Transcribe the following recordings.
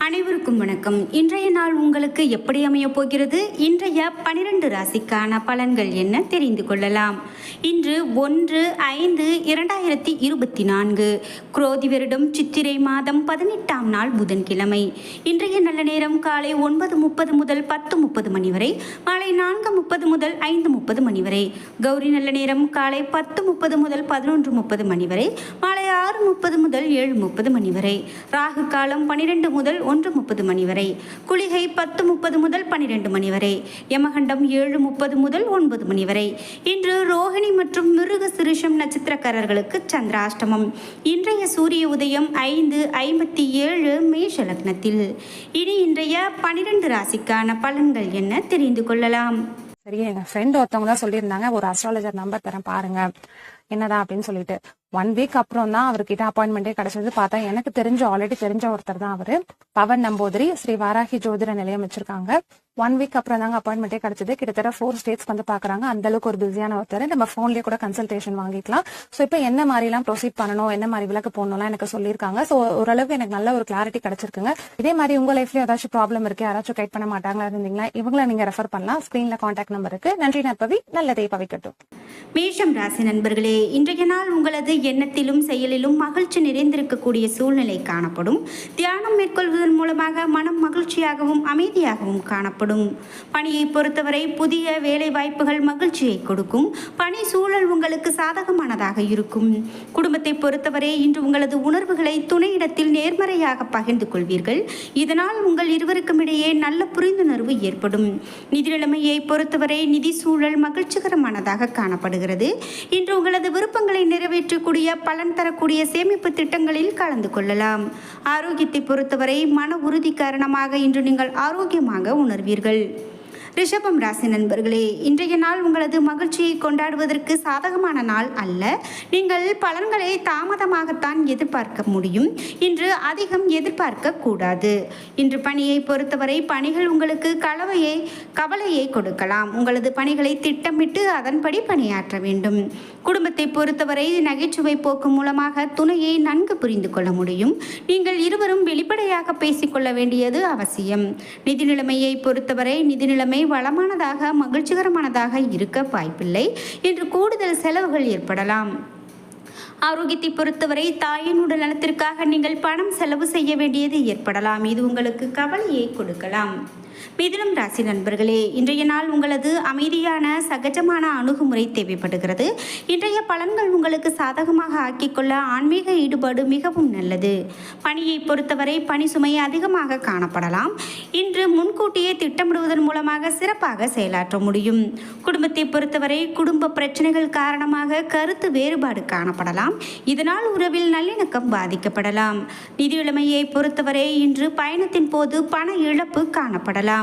அனைவருக்கும் வணக்கம். இன்றைய நாள் உங்களுக்கு எப்படி அமைய போகிறது? இன்றைய 12 ராசிக்கான பலன்கள் என்ன தெரிந்து கொள்ளலாம். இன்று 1/5/2024 குரோதி வருடம் சித்திரை மாதம் 18ஆம் நாள் புதன்கிழமை. இன்றைய நல்ல நேரம் காலை 9:30 முதல் 10:30 மணி வரை, மாலை 4:30 முதல் 5:30 மணி வரை. கௌரி நல்ல நேரம் காலை 10:30 முதல் 11:30 மணி வரை, மாலை 6:30 முதல் 7:30 மணி வரை. ராகு காலம் 12 முதல் 1:30 மணி வரை. குளிகை 10:30 முதல் 12 மணி வரை. யமகண்டம் 7:30 முதல் 9 மணி வரை. இன்று ரோஹிணி மற்றும் மிருக சிருஷம் நட்சத்திரக்காரர்களுக்கு சந்திராஷ்டமம். இன்றைய சூரிய உதயம் 5:57 மேஷ லக்னத்தில். இனி இன்றைய 12 ராசிக்கான பலன்கள் என்ன தெரிந்து கொள்ளலாம். சரி, எங்க ஃப்ரெண்ட் ஒருத்தவங்க தான் சொல்லியிருந்தாங்க, ஒரு அஸ்ட்ராலஜர் நம்பர் தரேன் பாருங்க என்னதான் அப்படின்னு சொல்லிட்டு. 1 வீக் அப்புறம் தான் அவர்கிட்ட அப்பாயின்மெண்டே கிடைச்சது. பார்த்தா எனக்கு ஆல்ரெடி தெரிஞ்ச ஒருத்தர் தான் அவரு. பவன் நம்பூதிரி ஸ்ரீ வாராகி ஜோதிட நிலையம் வச்சிருக்காங்க. 1 வீக் அப்புறம் தாங்க அப்பாயின்மெண்டே கிடைச்சது. கிட்டத்தட்ட 4 ஸ்டேட்ஸ் வந்து பாக்குறாங்க. அந்த அளவுக்கு ஒரு பிஸியான ஒருத்தர். நம்ம போன்லயே கூட கன்சல்டேஷன் வாங்கிக்கலாம். ஸோ இப்போ என்ன மாதிரி எல்லாம் ப்ரொசீட் பண்ணணும், என்ன மாதிரி விளக்கு போடணும்லாம் எனக்கு சொல்லியிருக்காங்க. ஸோ ஓரளவுக்கு எனக்கு நல்ல ஒரு கிளாரிட்டி கிடைச்சிருக்குங்க. இதே மாதிரி உங்க லைஃப்லயும் ஏதாச்சும் ப்ராப்ளம் இருக்கு, யாராச்சும் கைட் பண்ண மாட்டாங்களா இருந்தீங்களா, இவங்களை நீங்க ரெஃபர் பண்ணலாம். ஸ்கிரீன்ல கான்டாக்ட் நம்பர் இருக்கு. நன்றி நற்பவி, நல்லதே பவிக்கட்டும். மேஷம் ராசி நண்பர்களே, இன்றைய நாள் உங்களது எண்ணத்திலும் செயலிலும் மகிழ்ச்சி நிறைந்திருக்கக்கூடிய சூழ்நிலை காணப்படும். தியானம் மேற்கொள்வதன் மூலமாக மனம் மகிழ்ச்சியாகவும் அமைதியாகவும் காணப்படும். பணியை பொறுத்தவரை புதிய வேலை வாய்ப்புகள் மகிழ்ச்சியை கொடுக்கும். பணி சூழல் உங்களுக்கு சாதகமானதாக இருக்கும். குடும்பத்தை பொறுத்தவரை இன்று உங்களது உணர்வுகளை துணையிடத்தில் நேர்மறையாக பகிர்ந்து கொள்வீர்கள். இதனால் உங்கள் இருவருக்கும் இடையே நல்ல புரிந்துணர்வு ஏற்படும். நிதி நிலைமையை பொறுத்தவரை நிதி சூழல் மகிழ்ச்சிகரமானதாக காணப்படுகிறது. இன்று உங்களது விருப்பங்களை நிறைவேற்றக்கூடிய பலன் தரக்கூடிய சேமிப்பு திட்டங்களில் கலந்து கொள்ளலாம். ஆரோக்கியத்தை பொறுத்தவரை மன உறுதி காரணமாக இன்று நீங்கள் ஆரோக்கியமாக உணர்வீர்கள். ரிஷபம் ராசி நண்பர்களே, இன்றைய நாள் உங்களது மகிழ்ச்சியை கொண்டாடுவதற்கு சாதகமான நாள் அல்ல. நீங்கள் பலன்களை தாமதமாகத்தான் எதிர்பார்க்க முடியும். இன்று அதிகம் எதிர்பார்க்க கூடாது. இன்று பணியை பொறுத்தவரை பணிகள் உங்களுக்கு கவலையை கொடுக்கலாம். உங்களது பணிகளை திட்டமிட்டு அதன்படி பணியாற்ற வேண்டும். குடும்பத்தை பொறுத்தவரை நகைச்சுவை போக்கு மூலமாக துணையை நன்கு புரிந்து கொள்ள முடியும். நீங்கள் இருவரும் வெளிப்படையாக பேசிக்கொள்ள வேண்டியது அவசியம். நிதி நிலைமையை பொறுத்தவரை நிதி நிலைமை வளமானதாக மகிழ்ச்சிகரமானதாக இருக்க வாய்ப்பில்லை. இன்று கூடுதல் செலவுகள் ஏற்படலாம். ஆரோக்கியத்தை பொறுத்தவரை தாயின் உடல் நலத்திற்காக நீங்கள் பணம் செலவு செய்ய வேண்டியது ஏற்படலாம். இது உங்களுக்கு கவலையை கொடுக்கலாம். மிதுனம் ராசி நண்பர்களே, இன்றைய நாள் உங்களது அமைதியான சகஜமான அணுகுமுறை தேவைப்படுகிறது. இன்றைய பலன்கள் உங்களுக்கு சாதகமாக ஆக்கிக்கொள்ள ஆன்மீக ஈடுபாடு மிகவும் நல்லது. பணியை பொறுத்தவரை பணி சுமை அதிகமாக காணப்படலாம். இன்று முன்கூட்டியே திட்டமிடுவதன் மூலமாக சிறப்பாக செயலாற்ற முடியும். குடும்பத்தை பொறுத்தவரை குடும்ப பிரச்சனைகள் காரணமாக கருத்து வேறுபாடு காணப்படலாம். இதனால் உறவில் நல்லிணக்கம் பாதிக்கப்படலாம். நிதி நிலைமையை பொறுத்தவரை இன்று பயணத்தின் போது பண இழப்பு காணப்படலாம்.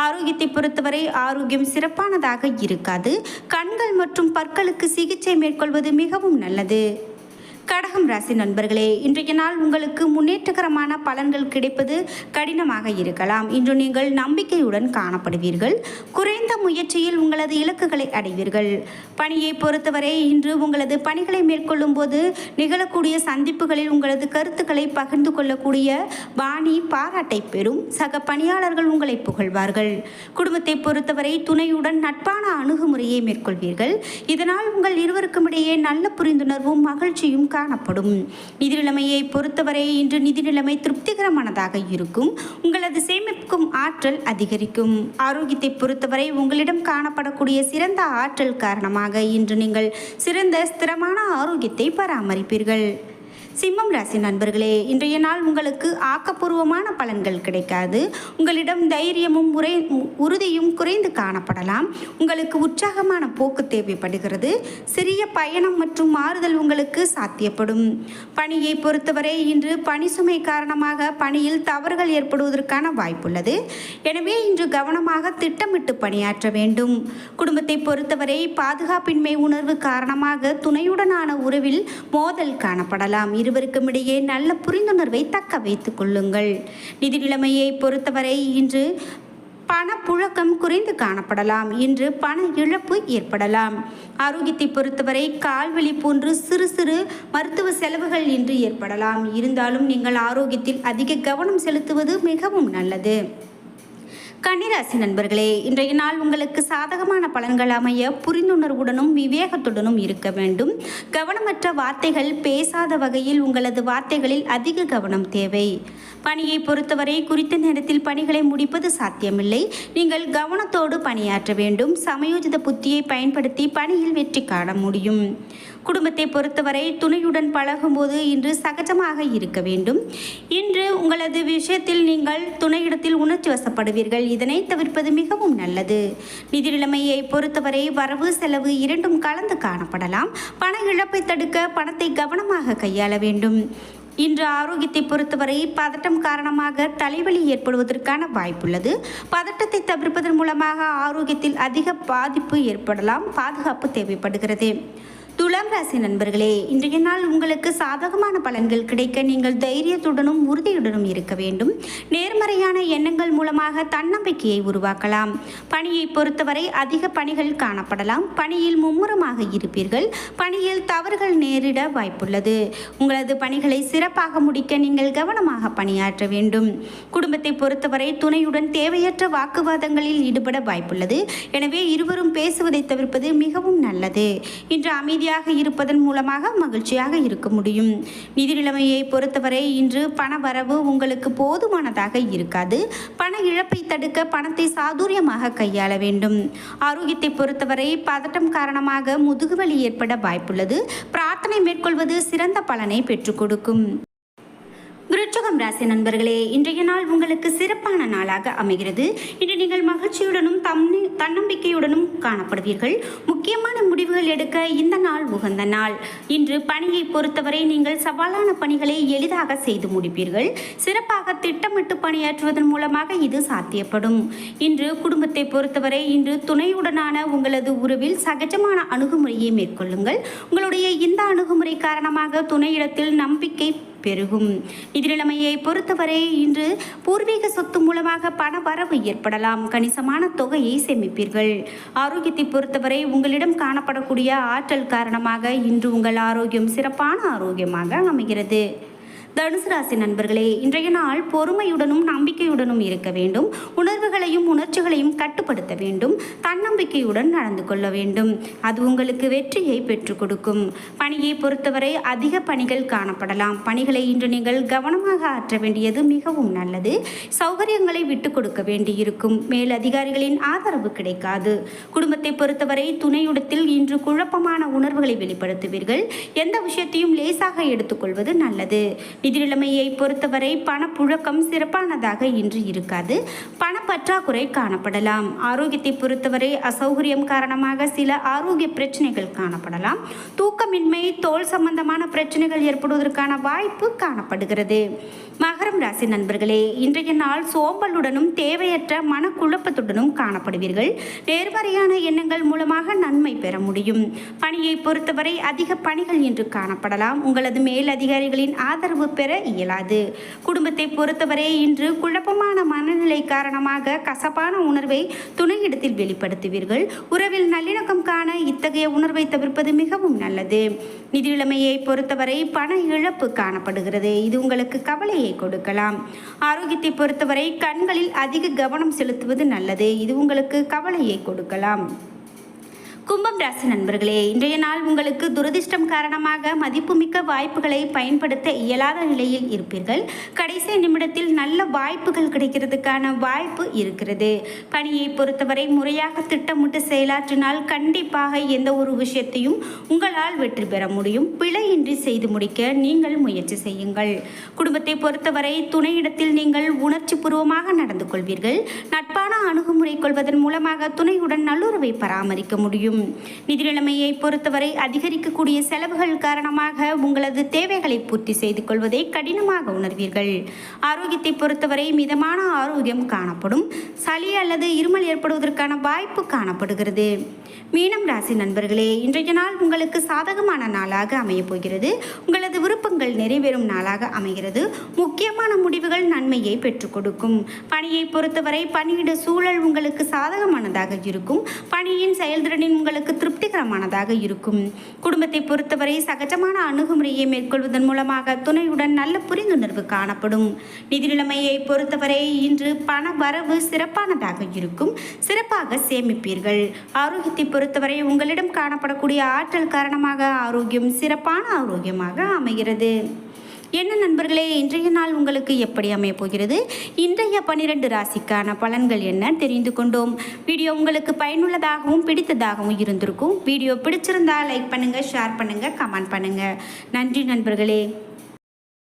ஆரோக்கியத்தை பொறுத்தவரை ஆரோக்கியம் சிறப்பானதாக இருக்காது. கண்கள் மற்றும் பற்களுக்கு சிகிச்சை மேற்கொள்வது மிகவும் நல்லது. கடகம் ராசி நண்பர்களே, இன்றைய நாள் உங்களுக்கு முன்னேற்றகரமான பலன்கள் கிடைப்பது கடினமாக இருக்கலாம். இன்று நீங்கள் நம்பிக்கையுடன் காணப்படுவீர்கள். குறைந்த முயற்சியில் உங்களது இலக்குகளை அடைவீர்கள். பணியை பொறுத்தவரை இன்று உங்களது பணிகளை மேற்கொள்ளும் போது நிகழக்கூடிய சந்திப்புகளில் உங்களது கருத்துக்களை பகிர்ந்து கொள்ளக்கூடிய பாணி பாராட்டை பெறும். சக பணியாளர்கள் உங்களை புகழ்வார்கள். குடும்பத்தை பொறுத்தவரை துணையுடன் நட்பான அணுகுமுறையை மேற்கொள்வீர்கள். இதனால் உங்கள் இருவருக்கும் இடையே நல்ல புரிந்துணர்வும் மகிழ்ச்சியும் காணப்படும். நிதி நிலைமையை பொறுத்தவரை இன்று நிதி நிலைமை திருப்திகரமானதாக இருக்கும். உங்களது சேமிக்கும் ஆற்றல் அதிகரிக்கும். ஆரோக்கியத்தை பொறுத்தவரை உங்களிடம் காணப்படக்கூடிய சிறந்த ஆற்றல் காரணமாக இன்று நீங்கள் சிறந்த ஸ்திரமான ஆரோக்கியத்தை பராமரிப்பீர்கள். சிம்மம் ராசி நண்பர்களே, இன்றைய நாள் உங்களுக்கு ஆக்கப்பூர்வமான பலன்கள் கிடைக்காது. உங்களிடம் தைரியமும் உறுதியும் குறைந்து காணப்படலாம். உங்களுக்கு உற்சாகமான போக்கு தேவைப்படுகிறது. சிறிய பயணம் மற்றும் மாறுதல் உங்களுக்கு சாத்தியப்படும். பணியை பொறுத்தவரை இன்று பணி சுமை காரணமாக பணியில் தவறுகள் ஏற்படுவதற்கான வாய்ப்புள்ளது. எனவே இன்று கவனமாக திட்டமிட்டு பணியாற்ற வேண்டும். குடும்பத்தை பொறுத்தவரை பாதுகாப்பின்மை உணர்வு காரணமாக துணையுடனான உறவில் மோதல் காணப்படலாம். இருவருக்கும் இடையே நல்ல புரிந்துணர்வை தக்க வைத்துக் கொள்ளுங்கள். நிதி நிலைமையை பொறுத்தவரை இன்று பணப்புழக்கம் குறைந்து காணப்படலாம். இன்று பண இழப்பு ஏற்படலாம். ஆரோக்கியத்தை பொறுத்தவரை கால்வலி போன்று சிறு சிறு மருத்துவ செலவுகள் இன்று ஏற்படலாம். இருந்தாலும் நீங்கள் ஆரோக்கியத்தில் அதிக கவனம் செலுத்துவது மிகவும் நல்லது. கன்னிராசி நண்பர்களே, இன்றைய நாள் உங்களுக்கு சாதகமான பலன்கள் அமைய புரிந்துணர்வுடனும் விவேகத்துடனும் இருக்க வேண்டும். கவனமற்ற வார்த்தைகள் பேசாத வகையில் உங்களது வார்த்தைகளில் அதிக கவனம் தேவை. பணியை பொறுத்தவரை குறித்த நேரத்தில் பணிகளை முடிப்பது சாத்தியமில்லை. நீங்கள் கவனத்தோடு பணியாற்ற வேண்டும். சமயோஜித புத்தியை பயன்படுத்தி பணியில் வெற்றி காண முடியும். குடும்பத்தை பொறுத்தவரை துணையுடன் பழகும்போது இன்று சகஜமாக இருக்க வேண்டும். இன்று உங்களது விஷயத்தில் நீங்கள் துணையிடத்தில் உணர்ச்சி வசப்படுவீர்கள். இதனை தவிர்ப்பது மிகவும் நல்லது. நிதி நிலைமையை பொறுத்தவரை வரவு செலவு இரண்டும் கலந்து காணப்படலாம். பண இழப்பை தடுக்க பணத்தை கவனமாக கையாள வேண்டும். இன்று ஆரோக்கியத்தை பொறுத்தவரை பதட்டம் காரணமாக தலைவலி ஏற்படுவதற்கான வாய்ப்புள்ளது. பதட்டத்தை தவிர்ப்பதன் மூலமாக ஆரோக்கியத்தில் அதிக பாதிப்பு ஏற்படலாம். பாதுகாப்பு தேவைப்படுகிறது. துலாம் ராசி நண்பர்களே, இன்றைய நாள் உங்களுக்கு சாதகமான பலன்கள் கிடைக்க நீங்கள் தைரியத்துடனும் உறுதியுடனும் இருக்க வேண்டும். நேர்மறையான எண்ணங்கள் மூலமாக தன்னம்பிக்கையை உருவாக்கலாம். பணியை பொறுத்தவரை அதிக பணிகள் காணப்படலாம். பணியில் மும்முரமாக இருப்பீர்கள். பணியில் தவறுகள் நேரிட வாய்ப்புள்ளது. உங்களது பணிகளை சிறப்பாக முடிக்க நீங்கள் கவனமாக பணியாற்ற வேண்டும். குடும்பத்தை பொறுத்தவரை துணையுடன் தேவையற்ற வாக்குவாதங்களில் ஈடுபட வாய்ப்புள்ளது. எனவே இருவரும் பேசுவதை தவிர்ப்பது மிகவும் நல்லது. இன்று அமைதியாக இருப்பதன் மூலமாக மகிழ்ச்சியாக இருக்க முடியும். நிதி நிலைமையை பொறுத்தவரை இன்று பண வரவு உங்களுக்கு போதுமானதாக இருக்காது. பண இழப்பை தடுக்க பணத்தை சாதுரியமாக கையாள வேண்டும். ஆரோக்கியத்தை பொறுத்தவரை பதட்டம் காரணமாக முதுகுவலி ஏற்பட வாய்ப்புள்ளது. பிரார்த்தனை மேற்கொள்வது சிறந்த பலனை பெற்றுக் கொடுக்கும். விருச்சிகம் ராசி நண்பர்களே, இன்றைய நாள் உங்களுக்கு சிறப்பான நாளாக அமைகிறது. இன்று நீங்கள் மகிழ்ச்சியுடனும் தன்னம்பிக்கையுடனும் காணப்படுவீர்கள். முக்கியமான முடிவுகள் எடுக்க இந்த நாள் உகந்த நாள். இன்று பணியை பொறுத்தவரை நீங்கள் சவாலான பணிகளை எளிதாக செய்து முடிப்பீர்கள். சிறப்பாக திட்டமிட்டு பணியாற்றுவதன் மூலமாக இது சாத்தியப்படும். இன்று குடும்பத்தை பொறுத்தவரை இன்று துணையுடனான உங்களது உறவில் சகஜமான அணுகுமுறையை மேற்கொள்ளுங்கள். உங்களுடைய இந்த அணுகுமுறை காரணமாக துணையிடத்தில் நம்பிக்கை பெருகும். நிதி நிலைமையை பொறுத்தவரை இன்று பூர்வீக சொத்து மூலமாக பண வரவு ஏற்படலாம். கணிசமான தொகையை சேமிப்பீர்கள். ஆரோக்கியத்தை பொறுத்தவரை உங்களிடம் காணப்படக்கூடிய ஆற்றல் காரணமாக இன்று உங்கள் ஆரோக்கியம் சிறப்பான ஆரோக்கியமாக அமைகிறது. தனுசு ராசி நண்பர்களே, இன்றைய நாள் பொறுமையுடனும் நம்பிக்கையுடனும் இருக்க வேண்டும். உணர்வுகளையும் உணர்ச்சிகளையும் கட்டுப்படுத்த வேண்டும். தன்னம்பிக்கையுடன் நடந்து கொள்ள வேண்டும். அது உங்களுக்கு வெற்றியை பெற்றுக் கொடுக்கும். பணியை பொறுத்தவரை அதிக பணிகள் காணப்படலாம். பணிகளை இன்று நீங்கள் கவனமாக ஆற்ற வேண்டியது மிகவும் நல்லது. சௌகரியங்களை விட்டு கொடுக்க வேண்டியிருக்கும். மேல் அதிகாரிகளின் ஆதரவு கிடைக்காது. குடும்பத்தை பொறுத்தவரை துணையுடத்தில் இன்று குழப்பமான உணர்வுகளை வெளிப்படுத்துவீர்கள். எந்த விஷயத்தையும் லேசாக எடுத்துக்கொள்வது நல்லது. நிதி நிலைமையை பொறுத்தவரை பணப்புழக்கம் சிறப்பானதாக இன்று இருக்காது. பணப்பற்றாக்குறை காணப்படலாம். ஆரோக்கியத்தை பொறுத்தவரை அசௌகரியம் காரணமாக சில ஆரோக்கிய பிரச்சனைகள் காணப்படலாம். தூக்கமின்மை, தோல் சம்பந்தமான பிரச்சனைகள் ஏற்படுவதற்கான வாய்ப்பு காணப்படுகிறது. மகரம் ராசி நண்பர்களே, இன்றைய நாள் சோம்பலுடனும் தேவையற்ற மனக்குழப்பத்துடனும் காணப்படுவீர்கள். நேர்மறையான எண்ணங்கள் மூலமாக நன்மை பெற முடியும். பணியை பொறுத்தவரை அதிக பணிகள் இன்று காணப்படலாம். உங்களது மேல் அதிகாரிகளின் ஆதரவு பெற இயலாது. குடும்பத்தை பொறுத்தவரை இன்று குழப்பமான மனநிலை காரணமாக கசப்பான உணர்வை துணையிடத்தில் வெளிப்படுத்துவீர்கள். உறவில் நல்லிணக்கம் காண இத்தகைய உணர்வை தவிர்ப்பது மிகவும் நல்லது. நிதி நிலைமையை பொறுத்தவரை பண இழப்பு காணப்படுகிறது. இது உங்களுக்கு கவலையை கொடுக்கலாம். ஆரோக்கியத்தை பொறுத்தவரை கண்களில் அதிக கவனம் செலுத்துவது நல்லது. இது உங்களுக்கு கவலையை கொடுக்கலாம். கும்பம் ராசி நண்பர்களே, இன்றைய நாள் உங்களுக்கு துரதிர்ஷ்டம் காரணமாக மதிப்புமிக்க வாய்ப்புகளை பயன்படுத்த இயலாத நிலையில் இருப்பீர்கள். கடைசி நிமிடத்தில் நல்ல வாய்ப்புகள் கிடைக்கிறதுக்கான வாய்ப்பு இருக்கிறது. பணியை பொறுத்தவரை முறையாக திட்டமிட்டு செயலாற்றினால் கண்டிப்பாக எந்த ஒரு விஷயத்தையும் உங்களால் வெற்றி பெற முடியும். பிழையின்றி செய்து முடிக்க நீங்கள் முயற்சி செய்யுங்கள். குடும்பத்தை பொறுத்தவரை துணையிடத்தில் நீங்கள் உணர்ச்சி பூர்வமாக நடந்து கொள்வீர்கள். நட்பான அணுகுமுறை கொள்வதன் மூலமாக துணையுடன் நல்லுறவை பராமரிக்க முடியும். நிதி நிலைமையை பொறுத்தவரை அதிகரிக்கக்கூடிய செலவுகள் காரணமாக உங்களது தேவைகளை பூர்த்தி செய்து கொள்வதை கடினமாக உணர்வீர்கள். ஆரோக்கியத்தை பொறுத்தவரை மிதமான ஆரோக்கியம் காணப்படும். சளி அல்லது இருமல் ஏற்படுவதற்கான வாய்ப்பு காணப்படுகிறது. மீனம் ராசி நண்பர்களே, இன்றைய நாள் உங்களுக்கு சாதகமான நாளாக அமையப் போகிறது. உங்களது விருப்பங்கள் நிறைவேறும் நாளாக அமைகிறது. முக்கியமான முடிவுகள் நன்மை நன்மையை பெற்றுக் கொடுக்கும். பணியை பொறுத்தவரை பணியிட சூழல் உங்களுக்கு சாதகமானதாக இருக்கும். பணியின் செயல்திறனின் உங்களுக்கு திருப்திகரமானதாக இருக்கும். குடும்பத்தை பொறுத்தவரை சகஜமான அணுகுமுறையை மேற்கொள்வதன் மூலமாக துணையுடன் நல்ல புரிந்துணர்வு காணப்படும். நிதி நிலைமையை பொறுத்தவரை இன்று பண வரவு சிறப்பானதாக இருக்கும். சிறப்பாக சேமிப்பீர்கள். ஆரோக்கியத்தை பொறுத்தவரை உங்களிடம் காணப்படக்கூடிய ஆற்றல் காரணமாக ஆரோக்கியம் சிறப்பான ஆரோக்கியமாக அமைகிறது. என்ன நண்பர்களே, இன்றைய நாள் உங்களுக்கு எப்படி அமைய போகிறது? இன்றைய 12 ராசிக்கான பலன்கள் என்ன தெரிந்து கொண்டோம். வீடியோ உங்களுக்கு பயனுள்ளதாகவும் பிடித்ததாகவும் இருந்திருக்கும். வீடியோ பிடிச்சிருந்தா லைக் பண்ணுங்க, ஷேர் பண்ணுங்க, கமெண்ட் பண்ணுங்க. நன்றி நண்பர்களே.